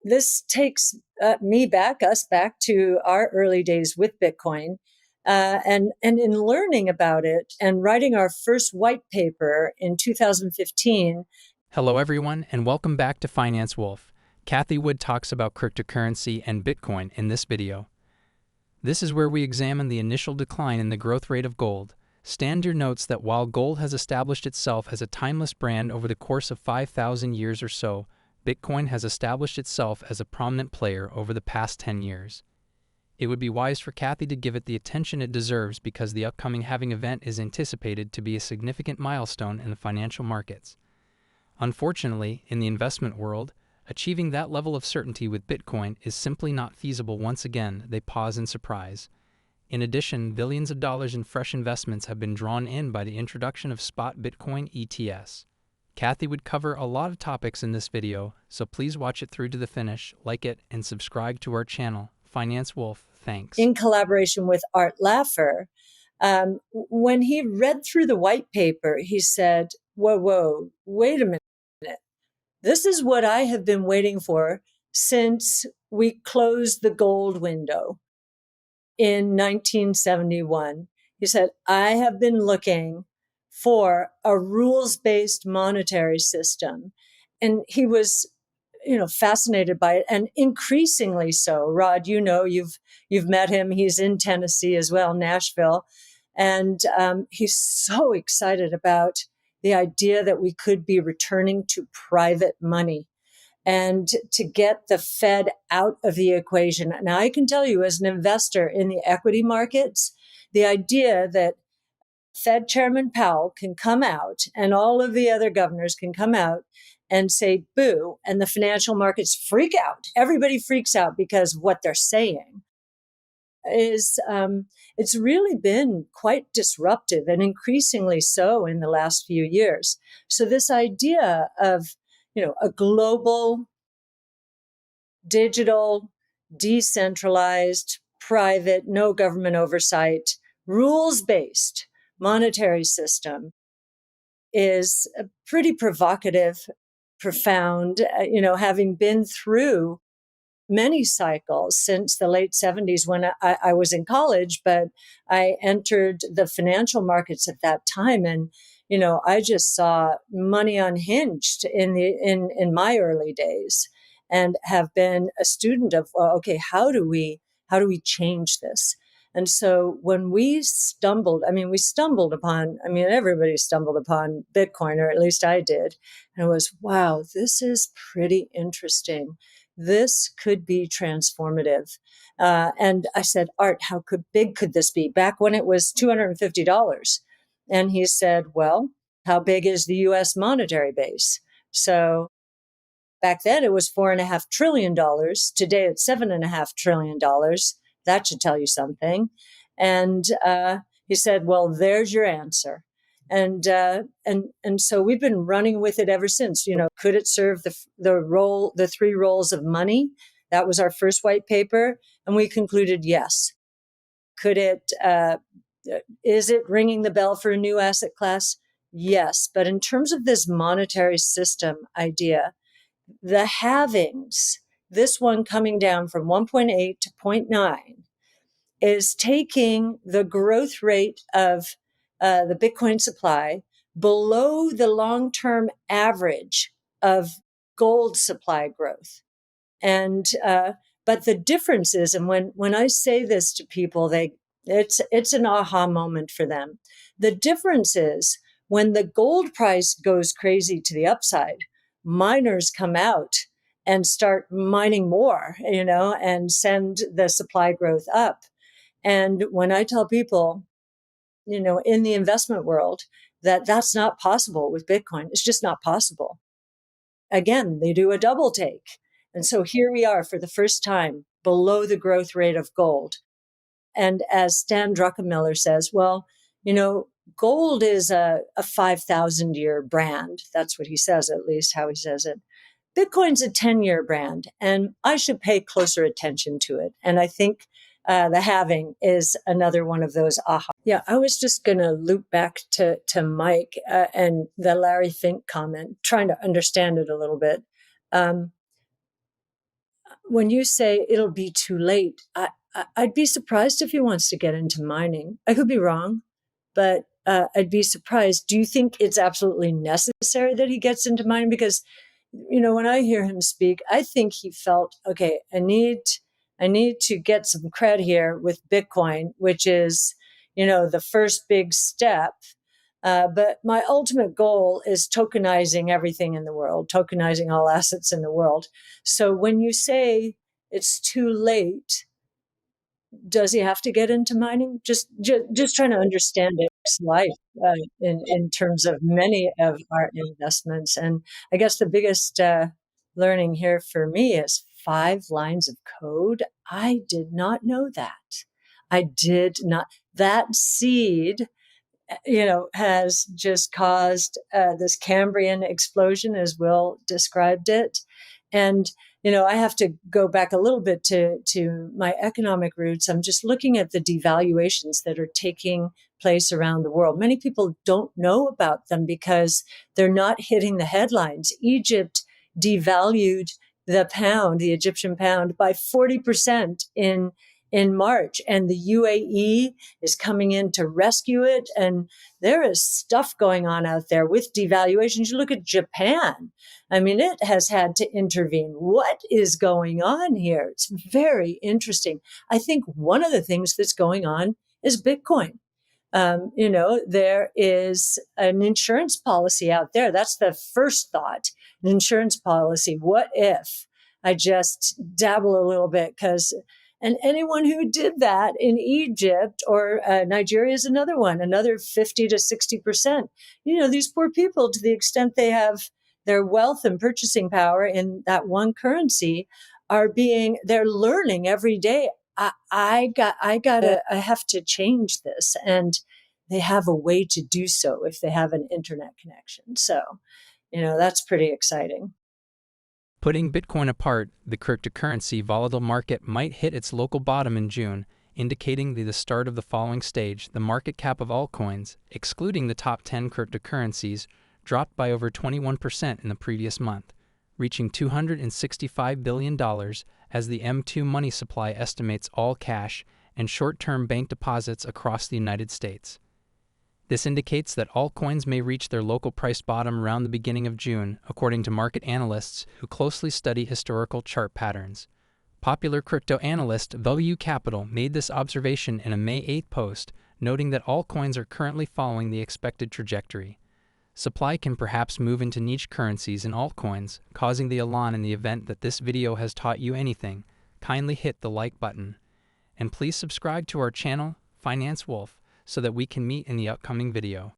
this takes us back to our early days with Bitcoin. And in learning about it and writing our first white paper in 2015. Hello, everyone, and welcome back to Finance Wolf. Cathie Wood talks about cryptocurrency and Bitcoin in this video. This is where we examine the initial decline in the growth rate of gold. Stander notes that while gold has established itself as a timeless brand over the course of 5,000 years or so, Bitcoin has established itself as a prominent player over the past 10 years. It would be wise for Cathie to give it the attention it deserves because the upcoming halving event is anticipated to be a significant milestone in the financial markets. Unfortunately, in the investment world, achieving that level of certainty with Bitcoin is simply not feasible. Once again, they pause in surprise. In addition, billions of dollars in fresh investments have been drawn in by the introduction of spot Bitcoin ETFs. Cathie would cover a lot of topics in this video, so please watch it through to the finish, like it, and subscribe to our channel. Finance Wolf, thanks. In collaboration with Art Laffer, when he read through the white paper, he said, whoa, wait a minute. This is what I have been waiting for since we closed the gold window in 1971. He said, I have been looking for a rules-based monetary system. And he was, fascinated by it, and increasingly so. Rod, you've met him. He's in Tennessee as well, Nashville. And he's so excited about the idea that we could be returning to private money and to get the Fed out of the equation. Now, I can tell you as an investor in the equity markets, the idea that Fed Chairman Powell can come out and all of the other governors can come out and say boo, and the financial markets freak out. Everybody freaks out because of what they're saying is it's really been quite disruptive, and increasingly so in the last few years. So this idea of, a global, digital, decentralized, private, no government oversight, rules-based monetary system is pretty provocative, profound, having been through many cycles since the late 70s when I was in college, but I entered the financial markets at that time. And, I just saw money unhinged in my early days, and have been a student of, okay, how do we change this? And so when we stumbled upon, everybody stumbled upon Bitcoin, or at least I did. And it was, wow, this is pretty interesting. This could be transformative. And I said, Art, how big could this be? Back when it was $250. And he said, well, how big is the U.S. monetary base? So back then it was $4.5 trillion. Today it's $7.5 trillion. That should tell you something. And he said, well, there's your answer. And so we've been running with it ever since. Could it serve the three roles of money? That was our first white paper. And we concluded, yes. Could it, is it ringing the bell for a new asset class? Yes. But in terms of this monetary system idea, the halvings, this one coming down from 1.8 to 0.9, is taking the growth rate of the Bitcoin supply below the long-term average of gold supply growth. And but the difference is, and when I say this to people, it's an aha moment for them. The difference is when the gold price goes crazy to the upside, miners come out and start mining more, and send the supply growth up. And when I tell people, in the investment world, that that's not possible with Bitcoin, it's just not possible. Again, they do a double take. And so here we are for the first time below the growth rate of gold. And as Stan Druckenmiller says, well, gold is a 5,000-year brand. That's what he says, at least how he says it. Bitcoin's a 10-year brand, and I should pay closer attention to it. And I think the halving is another one of those aha. Yeah, I was just going to loop back to Mike and the Larry Fink comment, trying to understand it a little bit. when you say it'll be too late, I'd be surprised if he wants to get into mining. I could be wrong, but I'd be surprised. Do you think it's absolutely necessary that he gets into mining? Because, when I hear him speak, I think he felt, okay, I need to get some cred here with Bitcoin, which is, the first big step. But my ultimate goal is tokenizing everything in the world, tokenizing all assets in the world. So when you say it's too late, does he have to get into mining? Just trying to understand his life in terms of many of our investments. And I guess the biggest learning here for me is 5 lines of code. I did not know that. I did not. That seed has just caused this Cambrian explosion, as Will described it. And, I have to go back a little bit to my economic roots. I'm just looking at the devaluations that are taking place around the world. Many people don't know about them because they're not hitting the headlines. Egypt devalued the pound, the Egyptian pound, by 40% in March, and the UAE is coming in to rescue it. And there is stuff going on out there with devaluations. You look at Japan. I mean, it has had to intervene. What is going on here? It's very interesting. I think one of the things that's going on is Bitcoin. There is an insurance policy out there. That's the first thought, an insurance policy. What if I just dabble a little bit? And anyone who did that in Egypt or Nigeria is another one, another 50 to 60%. These poor people, to the extent they have their wealth and purchasing power in that one currency, they're learning every day. I have to change this. And they have a way to do so if they have an internet connection. So, that's pretty exciting. Putting Bitcoin apart, the cryptocurrency volatile market might hit its local bottom in June, indicating the start of the following stage. The market cap of altcoins, excluding the top 10 cryptocurrencies, dropped by over 21% in the previous month, reaching $265 billion as the M2 money supply estimates all cash and short-term bank deposits across the United States. This indicates that altcoins may reach their local price bottom around the beginning of June, according to market analysts who closely study historical chart patterns. Popular crypto analyst Value Capital made this observation in a May 8 post, noting that altcoins are currently following the expected trajectory. Supply can perhaps move into niche currencies and altcoins, causing the elan in the event that this video has taught you anything. Kindly hit the like button. And please subscribe to our channel, Finance Wolf, so that we can meet in the upcoming video.